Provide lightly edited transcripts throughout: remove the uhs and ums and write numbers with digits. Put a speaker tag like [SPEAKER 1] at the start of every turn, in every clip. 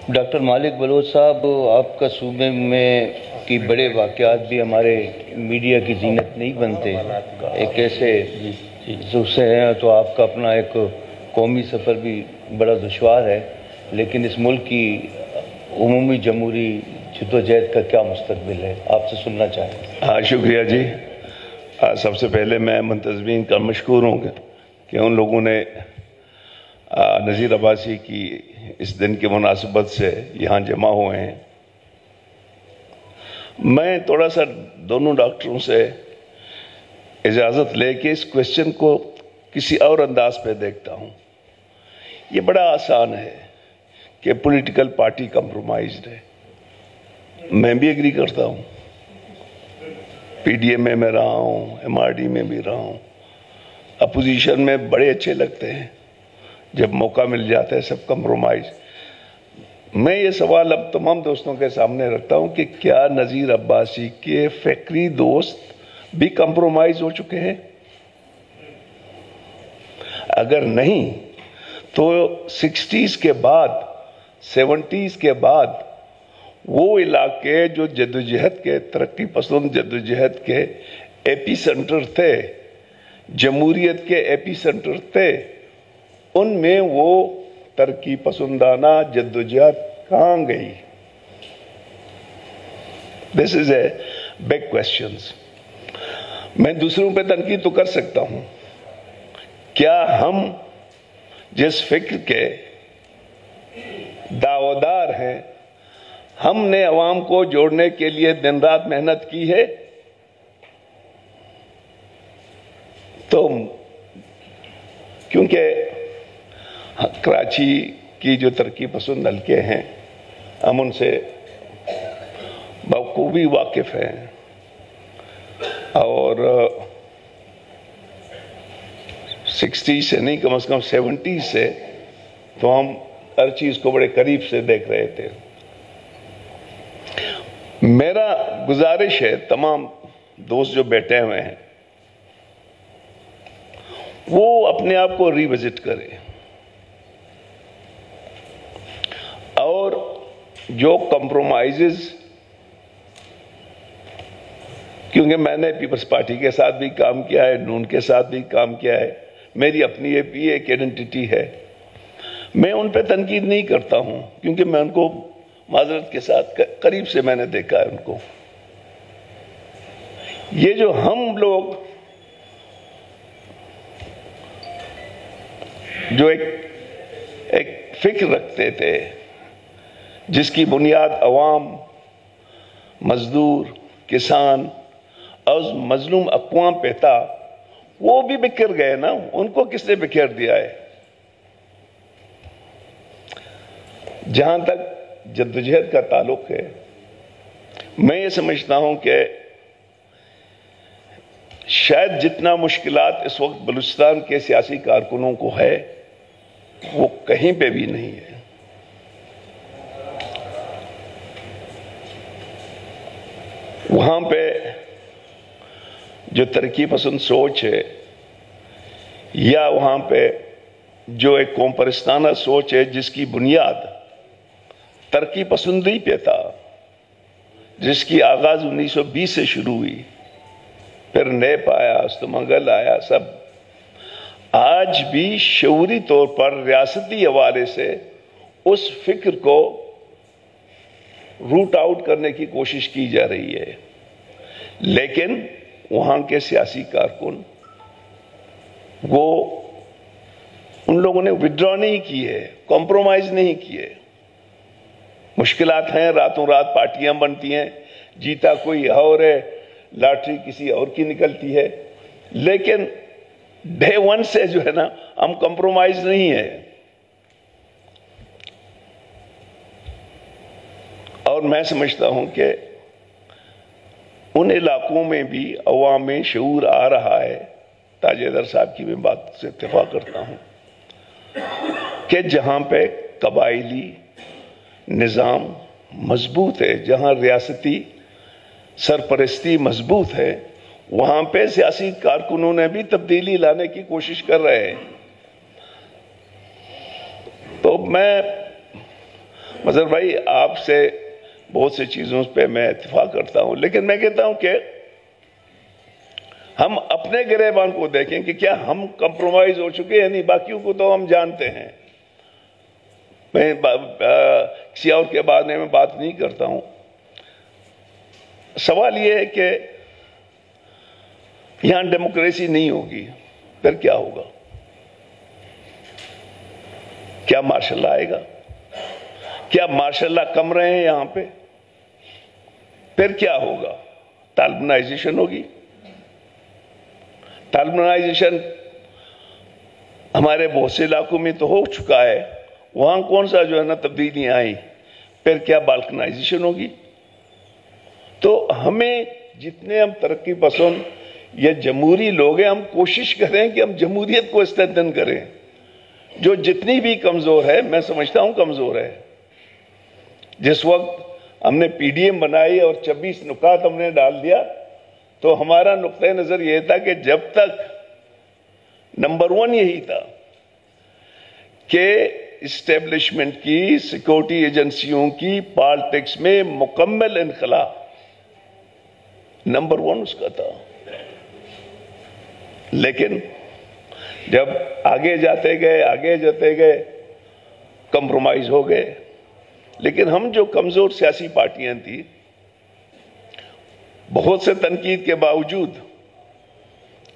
[SPEAKER 1] Doctor مالک بلوچ صاحب، آپ کا صوبے میں کی بڑے واقعات بھی ہمارے میڈیا کی زینت نہیں بنتے، ایک ایسے سے ہیں تو آپ کا اپنا ایک قومی سفر بھی بڑا دشوار ہے، لیکن اس ملک کی عمومی جمہوری جدوجہد کا کیا مستقبل ہے، آپ سے سننا چاہیں۔
[SPEAKER 2] شکریہ جی۔ سب سے پہلے میں منتظمین کا مشکور ہوں کہ ان لوگوں نے نذیر عباسی کی اس دن کی مناسبت سے یہاں جمع ہوئے ہیں۔ میں تھوڑا سا دونوں ڈاکٹروں سے اجازت لے کے اس کوشچن کو کسی اور انداز پہ دیکھتا ہوں۔ یہ بڑا آسان ہے کہ پولیٹیکل پارٹی کمپرومائزڈ ہے، میں بھی ایگری کرتا ہوں، پی ڈی ایم میں رہا ہوں، ایم آر ڈی میں بھی رہا ہوں، اپوزیشن میں بڑے اچھے لگتے ہیں، جب موقع مل جاتا ہے سب کمپرومائز۔ میں یہ سوال اب تمام دوستوں کے سامنے رکھتا ہوں کہ کیا نذیر عباسی کے فکری دوست بھی کمپرومائز ہو چکے ہیں؟ اگر نہیں تو سکسٹیز کے بعد، سیونٹیز کے بعد وہ علاقے جو جدوجہد کے، ترقی پسند جدوجہد کے ایپی سینٹر تھے، جمہوریت کے ایپی سینٹر تھے، ان میں وہ ترقی پسندانہ جدوجہد کہاں گئی؟ This is a big question۔ میں دوسروں پہ تنقید تو کر سکتا ہوں، کیا ہم جس فکر کے دعویدار ہیں، ہم نے عوام کو جوڑنے کے لیے دن رات محنت کی ہے؟ تو کیونکہ کراچی کی جو ترقی پسند حلقے ہیں، ہم ان سے بخوبی واقف ہیں، اور 60 سے نہیں، کم از کم 70 سے تو ہم ہر چیز کو بڑے قریب سے دیکھ رہے تھے۔ میرا گزارش ہے تمام دوست جو بیٹھے ہوئے ہیں، وہ اپنے آپ کو ری وزٹ کرے، اور جو کمپرومائزز، کیونکہ میں نے پیپلز پارٹی کے ساتھ بھی کام کیا ہے، نون کے ساتھ بھی کام کیا ہے، میری اپنی ایک ایڈنٹیٹی ہے، میں ان پہ تنقید نہیں کرتا ہوں، کیونکہ میں ان کو معذرت کے ساتھ قریب سے میں نے دیکھا ہے ان کو۔ یہ جو ہم لوگ جو ایک فکر رکھتے تھے جس کی بنیاد عوام، مزدور، کسان اور مظلوم اقوام پہ تھا، وہ بھی بکھر گئے نا۔ ان کو کس نے بکھیر دیا ہے؟ جہاں تک جدوجہد کا تعلق ہے، میں یہ سمجھتا ہوں کہ شاید جتنا مشکلات اس وقت بلوچستان کے سیاسی کارکنوں کو ہے، وہ کہیں پہ بھی نہیں ہے۔ وہاں پہ جو ترقی پسند سوچ ہے، یا وہاں پہ جو ایک قوم پرستانہ سوچ ہے جس کی بنیاد ترقی پسندی پہ تھا، جس کی آغاز 1920 سے شروع ہوئی، پھر نیپ آیا، استمنگل آیا، سب آج بھی شعوری طور پر ریاستی حوالے سے اس فکر کو روٹ آؤٹ کرنے کی کوشش کی جا رہی ہے، لیکن وہاں کے سیاسی کارکن وہ ان لوگوں نے وڈرا نہیں کی ہے، کمپرومائز نہیں کیے۔ مشکلات ہیں، راتوں رات پارٹیاں بنتی ہیں، جیتا کوئی اور ہے، لاٹری کسی اور کی نکلتی ہے، لیکن ڈے ون سے جو ہے نا ہم کمپرومائز نہیں ہے۔ اور میں سمجھتا ہوں کہ ان علاقوں میں بھی عوام میں شعور آ رہا ہے، تاج حیدر صاحب کی میں بات سے اتفاق کرتا ہوں، کہ جہاں پہ قبائلی نظام مضبوط ہے، جہاں ریاستی سرپرستی مضبوط ہے، وہاں پہ سیاسی کارکنوں نے بھی تبدیلی لانے کی کوشش کر رہے ہیں۔ تو میں مظہر بھائی آپ سے بہت سی چیزوں پہ میں اتفاق کرتا ہوں، لیکن میں کہتا ہوں کہ ہم اپنے گریبان کو دیکھیں کہ کیا ہم کمپرومائز ہو چکے ہیں، نہیں باقیوں کو تو ہم جانتے ہیں. میں کسی اور کے بارے میں بات نہیں کرتا ہوں. سوال یہ ہے کہ یہاں ڈیموکریسی نہیں ہوگی پھر کیا ہوگا؟ کیا ماشاء اللہ آئے گا؟ کیا ماشاء اللہ کم رہے ہیں یہاں پہ؟ پھر کیا ہوگا؟ طالبانائزیشن ہوگی. طالبانائزیشن ہمارے بہت سے علاقوں میں تو ہو چکا ہے، وہاں کون سا جو ہے نا تبدیلیاں آئیں. پھر کیا بالکنائزیشن ہوگی؟ تو ہمیں جتنے ہم ترقی پسند یا جمہوری لوگ ہیں، ہم کوشش کریں کہ ہم جمہوریت کو استحکام کریں. جو جتنی بھی کمزور ہے، میں سمجھتا ہوں کمزور ہے. جس وقت ہم نے پی ڈی ایم بنائی اور 26 نکات ہم نے ڈال دیا تو ہمارا نقطۂ نظر یہ تھا کہ جب تک نمبر 1 یہی تھا کہ اسٹیبلشمنٹ کی، سیکورٹی ایجنسیوں کی پالیٹکس میں مکمل انخلا، نمبر 1 اس کا تھا. لیکن جب آگے جاتے گئے کمپرومائز ہو گئے. لیکن ہم جو کمزور سیاسی پارٹیاں تھیں، بہت سے تنقید کے باوجود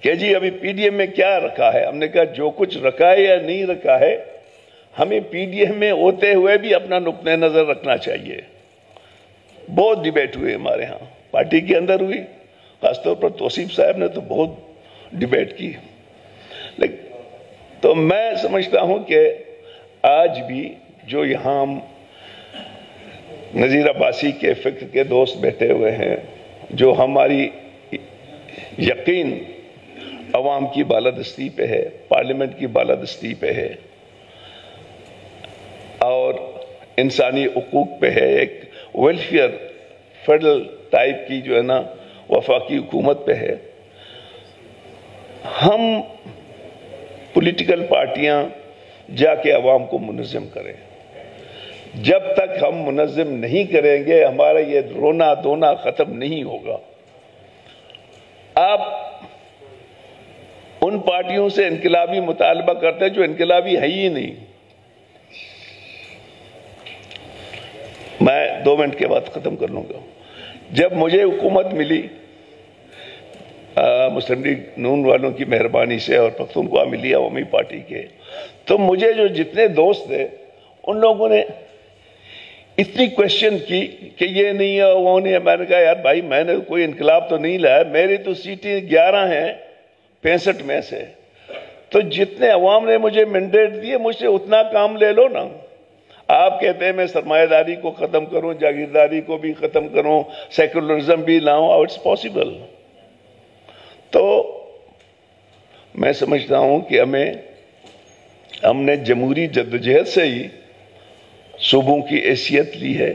[SPEAKER 2] کہ جی ابھی پی ڈی ایم میں کیا رکھا ہے، ہم نے کہا جو کچھ رکھا ہے یا نہیں رکھا ہے، ہمیں پی ڈی ایم میں ہوتے ہوئے بھی اپنا نقطۂ نظر رکھنا چاہیے. بہت ڈیبیٹ ہوئے ہمارے ہاں، پارٹی کے اندر ہوئی، خاص طور پر توصیف صاحب نے تو بہت ڈیبیٹ کی. تو میں سمجھتا ہوں کہ آج بھی جو یہاں نذیر عباسی کے فکر کے دوست بیٹھے ہوئے ہیں، جو ہماری یقین عوام کی بالادستی پہ ہے، پارلیمنٹ کی بالادستی پہ ہے اور انسانی حقوق پہ ہے، ایک ویلفیئر فیڈرل ٹائپ کی جو ہے نا وفاقی حکومت پہ ہے. ہم پولیٹیکل پارٹیاں جا کے عوام کو منظم کریں. جب تک ہم منظم نہیں کریں گے ہمارا یہ رونا دھونا ختم نہیں ہوگا. آپ ان پارٹیوں سے انقلابی مطالبہ کرتے جو انقلابی ہے ہی نہیں. میں 2 منٹ کے بعد ختم کر لوں گا. جب مجھے حکومت ملی مسلم لیگ نون والوں کی مہربانی سے اور پختونخوا ملی عوامی پارٹی کے، تو مجھے جو جتنے دوست تھے ان لوگوں نے اتنی کوشچن کی کہ یہ نہیں ہے وہ نہیں ہے. میں نے کہا یار بھائی میں نے کوئی انقلاب تو نہیں لایا، میری تو سیٹیں 11 ہیں 65 میں سے. تو جتنے عوام نے مجھے مینڈیٹ دیے مجھ سے اتنا کام لے لو نا. آپ کہتے ہیں میں سرمایہ داری کو ختم کروں، جاگیرداری کو بھی ختم کروں، سیکولرزم بھی لاؤں، ہاؤ اٹس پاسبل. تو میں سمجھتا ہوں کہ ہم نے جمہوری جدوجہد سے ہی صوبوں کی حیثیت لی ہے.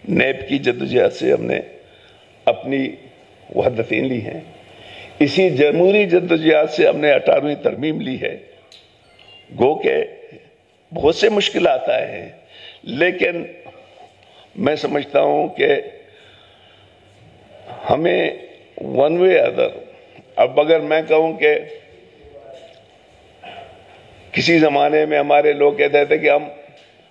[SPEAKER 2] نیب کی جدوجہد سے ہم نے اپنی وحدتیں لی ہیں. اسی جمہوری جدوجہد سے ہم نے 18ویں ترمیم لی ہے. گو کہ بہت سے مشکلات آئے ہیں، لیکن میں سمجھتا ہوں کہ ہمیں ون وے ادر، اب اگر میں کہوں کہ کسی زمانے میں ہمارے لوگ کہتے تھے کہ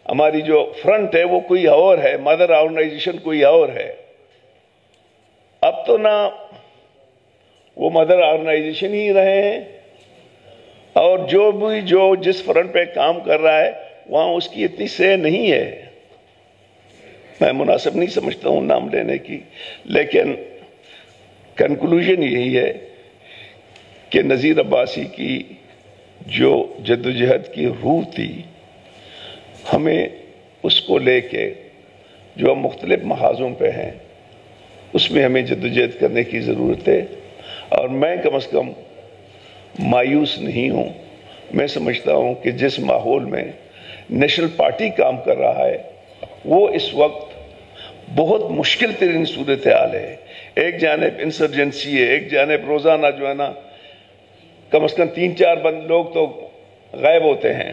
[SPEAKER 2] ہماری جو فرنٹ ہے وہ کوئی اور ہے، مدر آرگنائزیشن کوئی اور ہے. اب تو نہ وہ مدر آرگنائزیشن ہی رہے ہیں، اور جو جس فرنٹ پہ کام کر رہا ہے وہاں اس کی اتنی سے نہیں ہے. میں مناسب نہیں سمجھتا ہوں نام لینے کی، لیکن کنکلوژن یہی ہے کہ نذیر عباسی کی جو جدوجہد کی روح تھی، ہمیں اس کو لے کے جو ہم مختلف محاذوں پہ ہیں اس میں ہمیں جدوجہد کرنے کی ضرورت ہے. اور میں کم از کم مایوس نہیں ہوں. میں سمجھتا ہوں کہ جس ماحول میں نیشنل پارٹی کام کر رہا ہے وہ اس وقت بہت مشکل ترین صورتحال ہے. ایک جانب انسرجنسی ہے، ایک جانب روزانہ جو ہے نا کم از کم 3-4 لوگ تو غائب ہوتے ہیں.